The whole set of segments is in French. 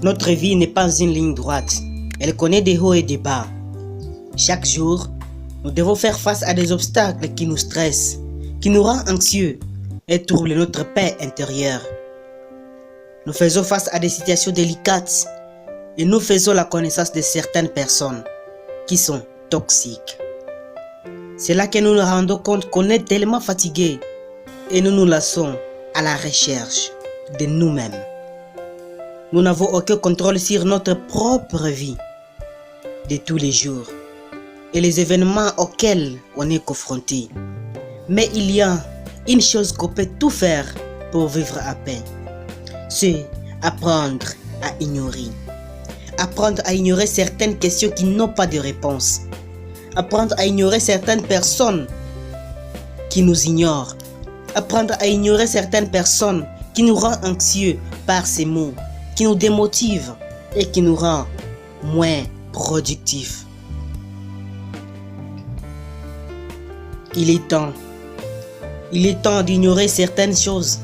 Notre vie n'est pas une ligne droite. Elle connaît des hauts et des bas. Chaque jour, nous devons faire face à des obstacles qui nous stressent, qui nous rendent anxieux et troublent notre paix intérieure. Nous faisons face à des situations délicates et nous faisons la connaissance de certaines personnes qui sont toxiques. C'est là que nous nous rendons compte qu'on est tellement fatigués et nous nous laissons à la recherche de nous-mêmes. Nous n'avons aucun contrôle sur notre propre vie de tous les jours et les événements auxquels on est confronté. Mais il y a une chose qu'on peut tout faire pour vivre à paix. C'est apprendre à ignorer. Apprendre à ignorer certaines questions qui n'ont pas de réponse. Apprendre à ignorer certaines personnes qui nous ignorent. Apprendre à ignorer certaines personnes qui nous rendent anxieux par ces mots, qui nous démotivent et qui nous rendent moins productifs. Il est temps d'ignorer certaines choses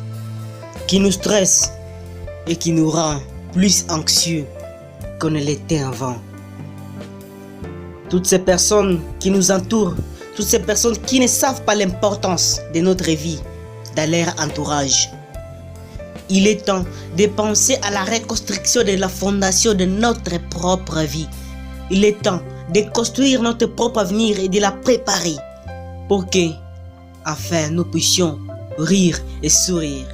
qui nous stressent et qui nous rendent plus anxieux qu'on ne l'était avant. Toutes ces personnes qui nous entourent, toutes ces personnes qui ne savent pas l'importance de notre vie, dans leur entourage. Il est temps de penser à la reconstruction de la fondation de notre propre vie. Il est temps de construire notre propre avenir et de la préparer pour que, enfin, nous puissions rire et sourire.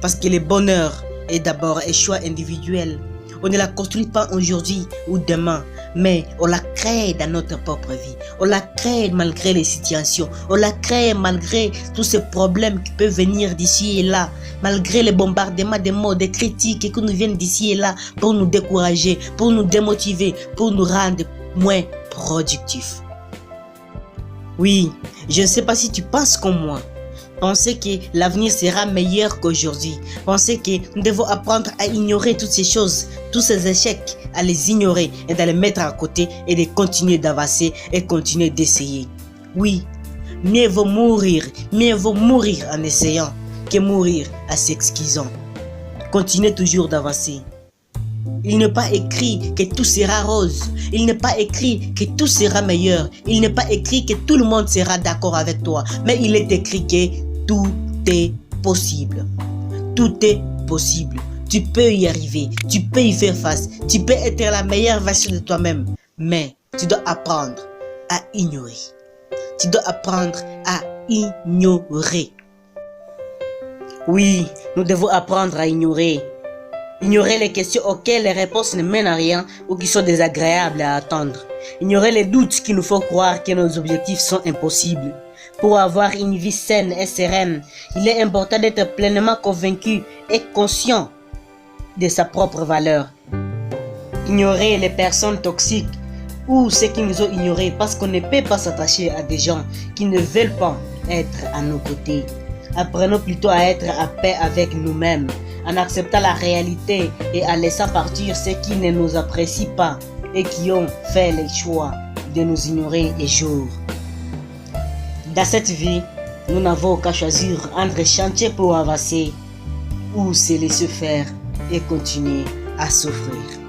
Parce que le bonheur est d'abord un choix individuel. On ne la construit pas aujourd'hui ou demain, mais on la crée dans notre propre vie. On la crée malgré les situations. On la crée malgré tous ces problèmes qui peuvent venir d'ici et là. Malgré les bombardements des mots, des critiques qui nous viennent d'ici et là pour nous décourager, pour nous démotiver, pour nous rendre moins productifs. Oui, je ne sais pas si tu penses comme moi. Pensez que l'avenir sera meilleur qu'aujourd'hui. Pensez que nous devons apprendre à ignorer toutes ces choses, tous ces échecs, à les ignorer et de les mettre à côté et de continuer d'avancer et continuer d'essayer. Oui, mieux vaut mourir en essayant que mourir en s'excusant. Continuez toujours d'avancer. Il n'est pas écrit que tout sera rose. Il n'est pas écrit que tout sera meilleur. Il n'est pas écrit que tout le monde sera d'accord avec toi. Mais il est écrit que tout est possible. Tout est possible. Tu peux y arriver. Tu peux y faire face. Tu peux être la meilleure version de toi-même. Mais tu dois apprendre à ignorer. Tu dois apprendre à ignorer. Oui, nous devons apprendre à ignorer. Ignorer les questions auxquelles les réponses ne mènent à rien ou qui sont désagréables à attendre. Ignorer les doutes qui nous font croire que nos objectifs sont impossibles. Pour avoir une vie saine et sereine, il est important d'être pleinement convaincu et conscient de sa propre valeur. Ignorer les personnes toxiques ou ceux qui nous ont ignorés parce qu'on ne peut pas s'attacher à des gens qui ne veulent pas être à nos côtés. Apprenons plutôt à être à paix avec nous-mêmes, en acceptant la réalité et en laissant partir ceux qui ne nous apprécient pas et qui ont fait le choix de nous ignorer un jour. Dans cette vie, nous n'avons qu'à choisir entre chanter pour avancer ou se laisser faire et continuer à souffrir.